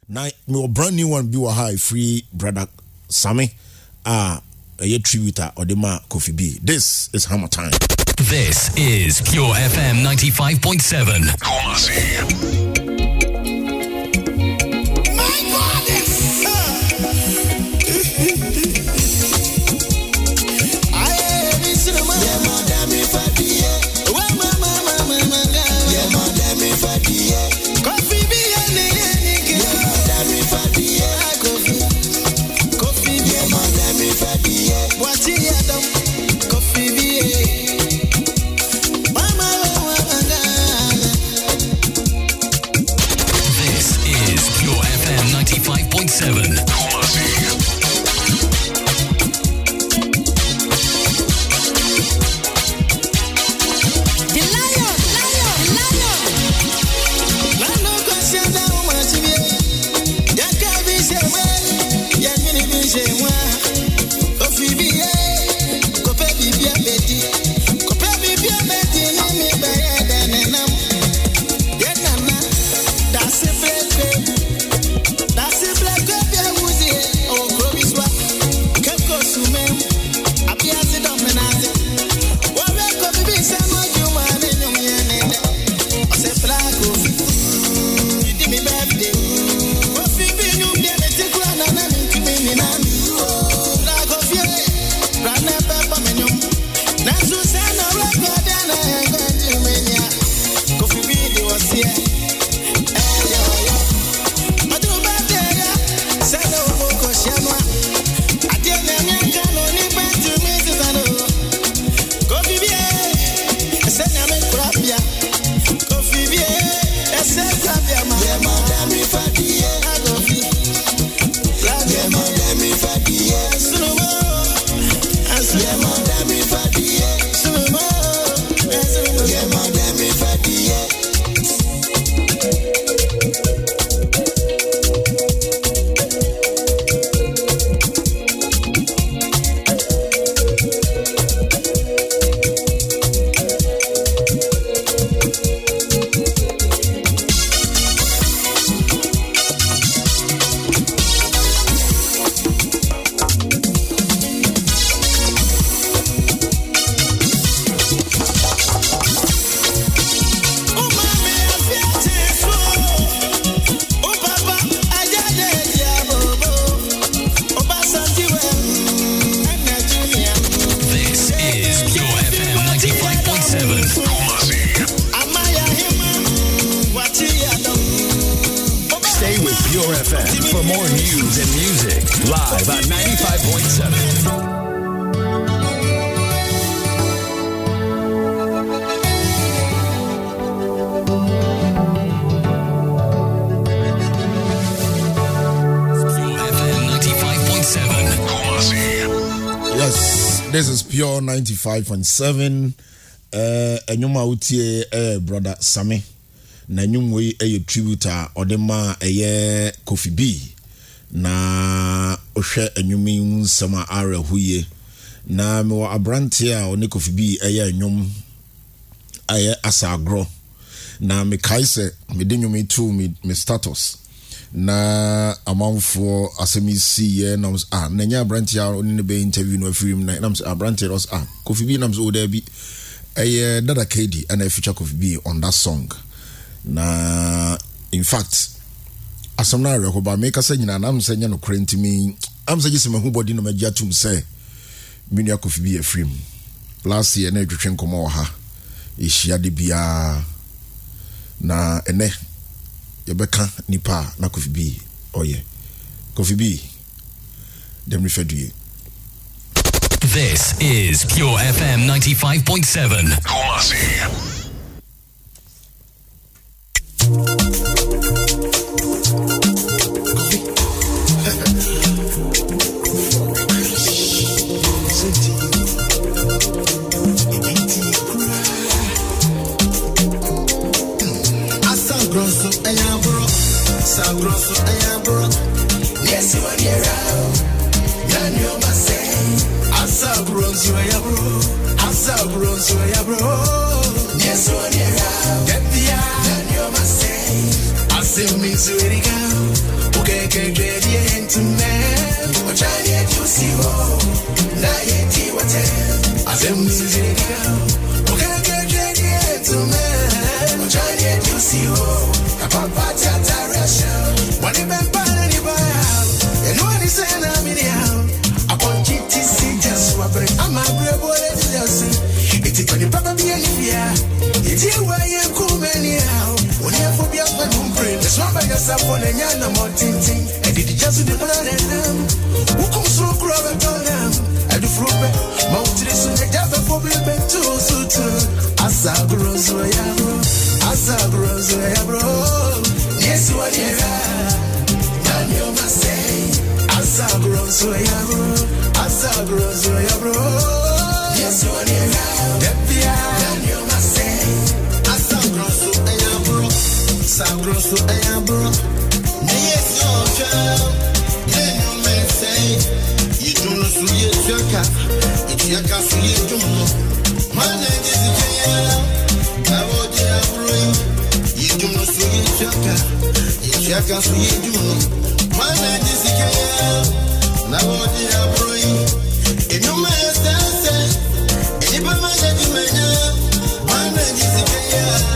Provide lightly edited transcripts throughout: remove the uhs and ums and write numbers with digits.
Now, my brand new one be a high free brother Sammy. A tributor or the ma Kofi B. This is Hammer Time. This is Pure FM 95.7. Kumasi. My goddess! I am in cinema. Yeah, madam, if I be Coffee be any. Yeah, madam, if I be Coffee be madam, if I be what you Adam. Coffee be This is Pure FM 95.7. This is Pure 95.7. Enyuma utie brother Sammy. Na enyum we tributor odema Kofi B. Na ohwe enyumi nsama ara huye. Na me wa abrante a one Kofi B enyum asagro. Na me kaise me de nyumi tu me status. Na amanfo asemisi ye nams na nya branch ya oni ne be interview no afrim na nams branch was Kofi B nams o there bi Dada KD and I feature Kofi B on that song. Na in fact asamna rekoba make us nyina nam se nya no krenti mi am se gise mahu body no magya tum say minia Kofi B afrim last year na twetwen komo ha ehia de bia na ene Yebeka nipa na Kofi B. Oh yeah. Kofi B. Dem refer to you. This is Pure FM 95.7. Kumasi. Grosso ayabro, yes you are here. Yan yo mase, asa grosso ayabro, yes you are here. Get the yan yo mase, ase mi zuriga, Yana Motinting, and did just the plan. Who comes through Crowdon? And the fruit, mountains, and the Java for me, too, so true. Asa grows where Asa grows where yes, you are here. And you must say, Asa grows where Asa grows where yes, you are here. And you must say, Asa grows where Sagros to Ayabro. Yes, your child. Then you may say, you do not see a chaka. It's your castle, you do not. My name is Kaya. I will get you do not see a chaka. It's your castle, you do not. My name is Kaya. I will get you. You may say, anybody may get you. My name is Kaya.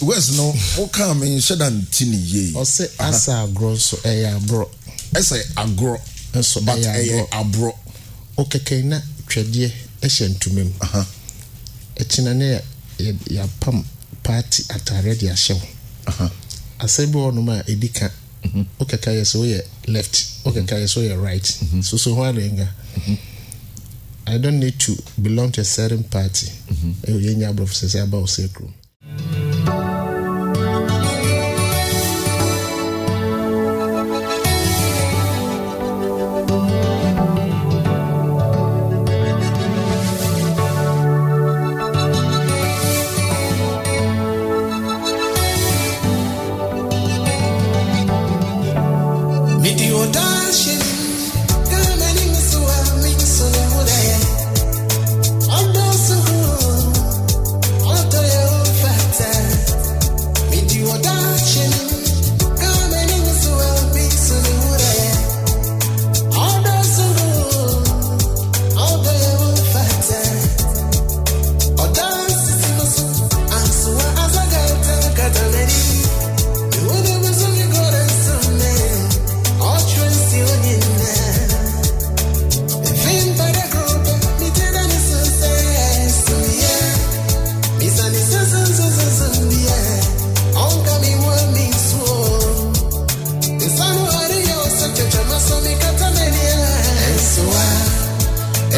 Where's no come in Shadan Tini ye? Or say, Asa gross a bro. I say, a gro, so but a bro. Okay, na trade Asian to me. A chinane ya pump party at a radio show. I say, born my edika. Okay, so you left. Okay, so you right. So one I don't need to belong to a certain party. Say about sacrum. You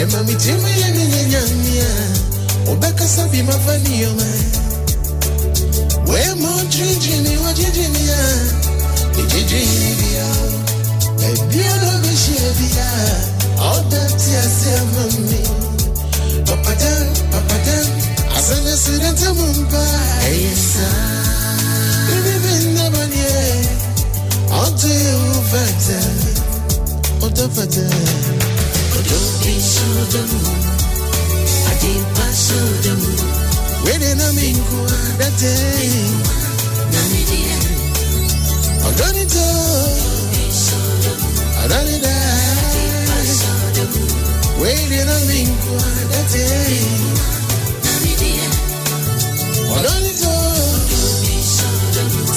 Emma mi timi nyanya. Obeka sabi mafani yo man. We mo jinjini wa jinjinia. Ni jinjinia. Ebiodo bishia. All that ya say mami. Papa dan. Asana sudanta mumpa. Eyesa. Bibi nabanye. Onto you fata. Onto fata. Odo bishudam. Adi pasudam. Wede na minku adate. Namidia. Odonito. Adonida. Wede na minku adate. Namidia. Odonito.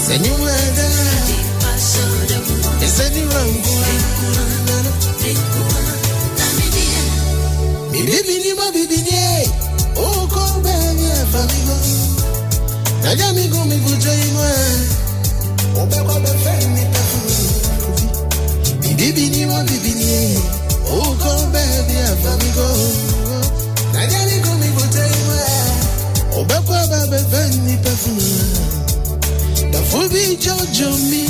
Senyuada. Iseni wangua. Namidia. Mi bibi ni. Oh, come back, famigo. Naja migo mi bujo imwe. Obe kwa befeni tafu. Bibi ni. Oh, come back, famigo. Naja migo mi bujo imwe. Obe kwa befeni tafu. The fubi jojo mi.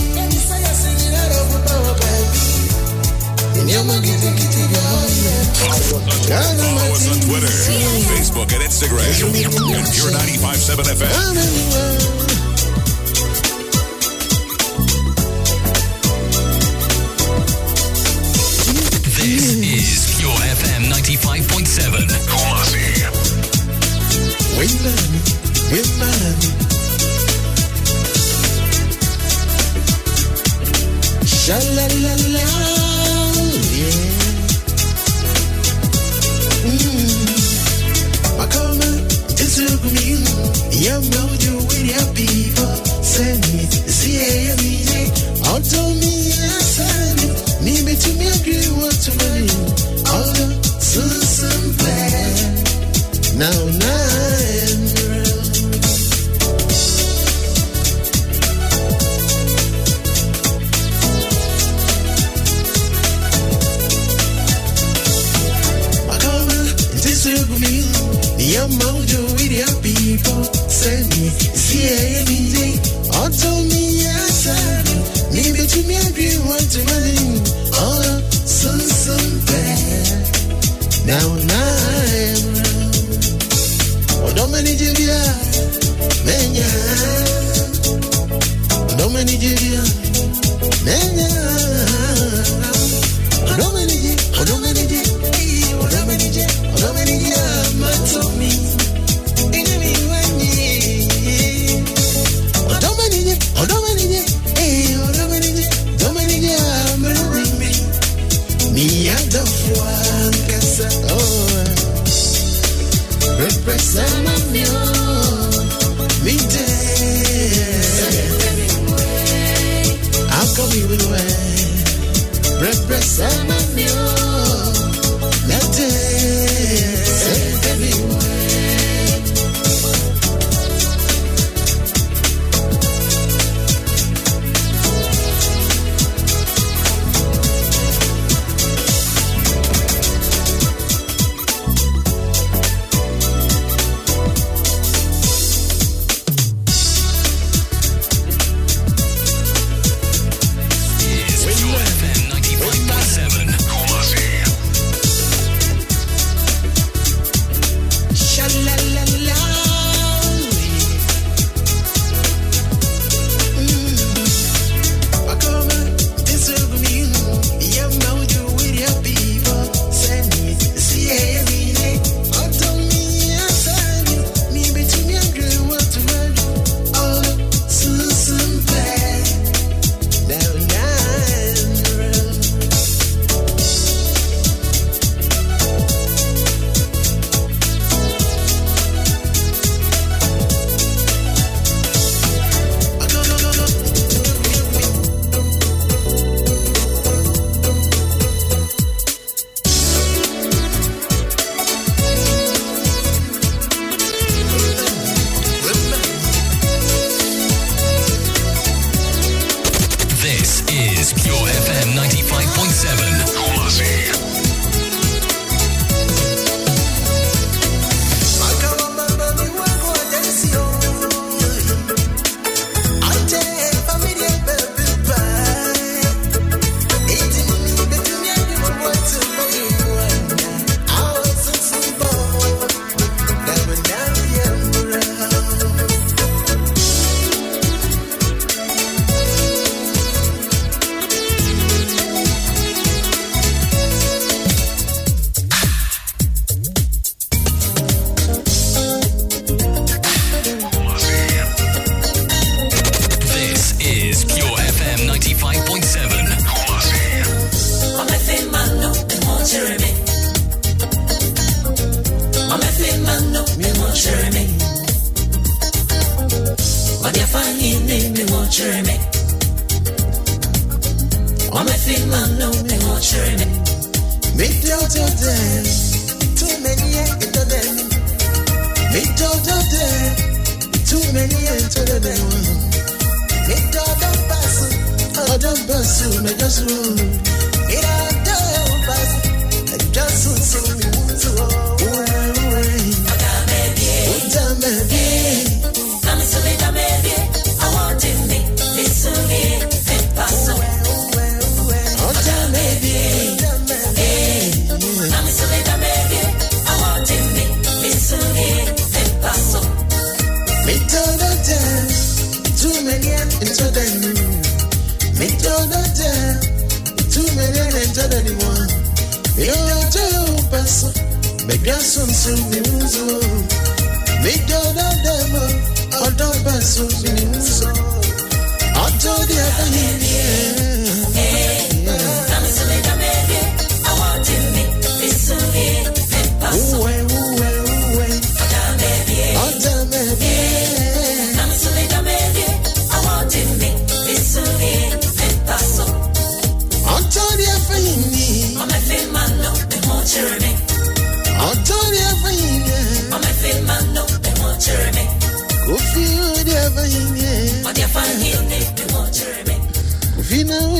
Saya sinira robo baby. Follow us on Twitter, Facebook, and Instagram at Pure 95.7 FM. This is Pure FM 95.7. Kumasi. Wait, man. Sha-la-la-la, yeah. Makoma, Tisugumi, Yamoju with your people. Send me, see, auto me, send it. Maybe to me, agree what to money. All the some bad. Now, I'm Mojo with your people, send me, see every day. Auto me, yes, maybe to me, agree what to money. Oh, some bad. Now I'm oh, don't manage it, Menya. Don't manage it, Menya. Don't manage it, don't manage it, don't manage it, don't manage it. Represent me, I'll come you away. Represent me, Is Pure FM 95.7. Kumasi. no me watching. Make the other day. Too many into them. Make the other day. Too many into the day. Make the other pass. Other pass. Make just roll. It other pass. Just so me to away. I'm so baby. I want it me. Listen me. Pass. Too many into the new. Make too many into the one. You're too person. Make your son so news. Make your demo. Other person news. Other the other I want it me. Listen me. Pass. If you know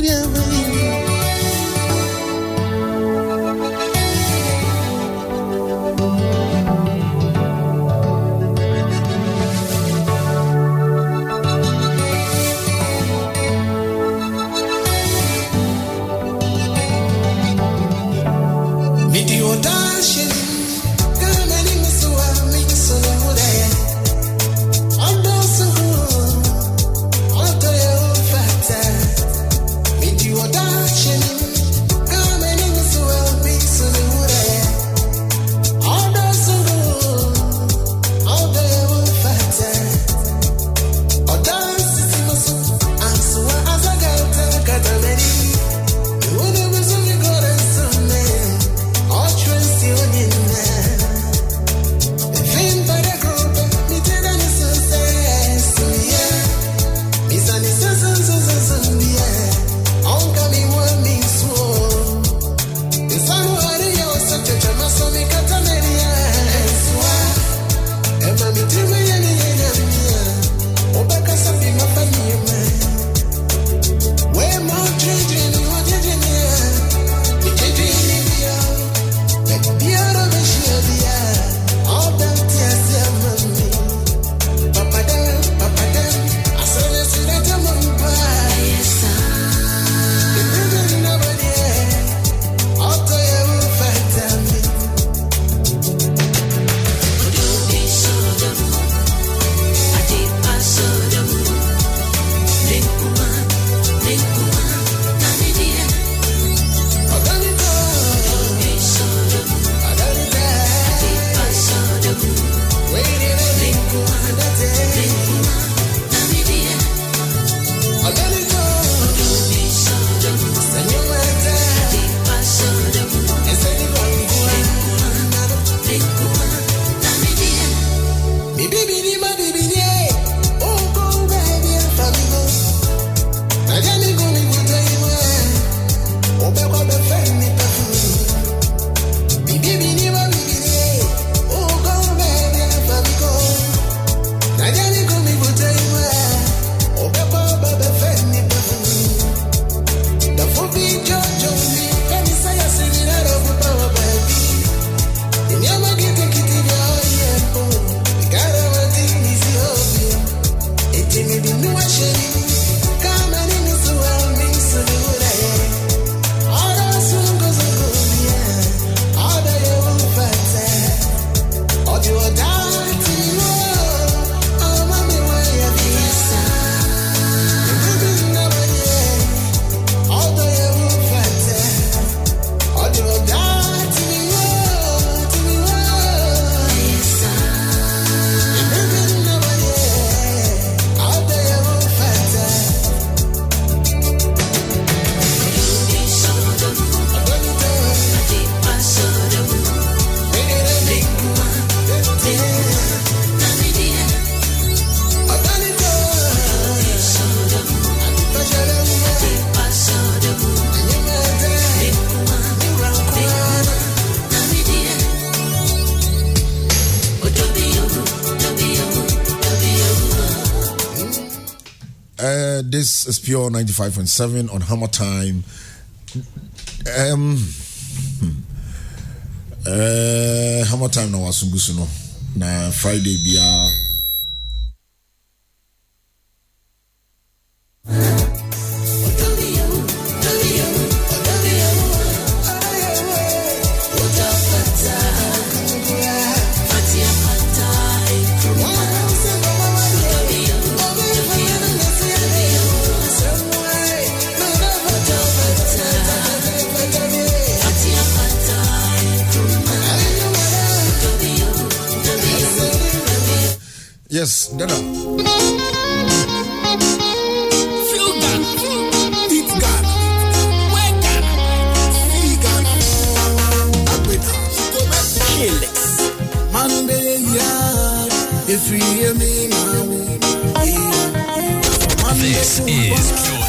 This is Pure 95.7 on Hammer Time. Hammer Time na wasungusu no. Na Friday biya. Yes, Dada. This is Pure.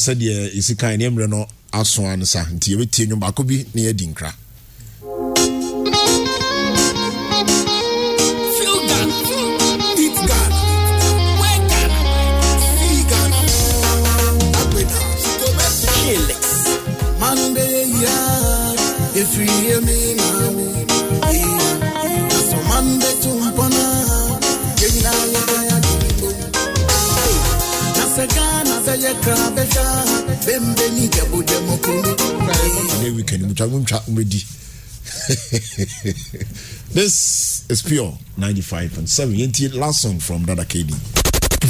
Said ye isika enyemre no aso ansa nti yebetie nwom bako bi na ye dinkra if you hear me now so Monday to Mpona This is Pure 95.7. Yenti last song from Dada KD.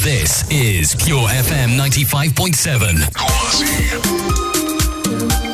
This is Pure FM 95.7.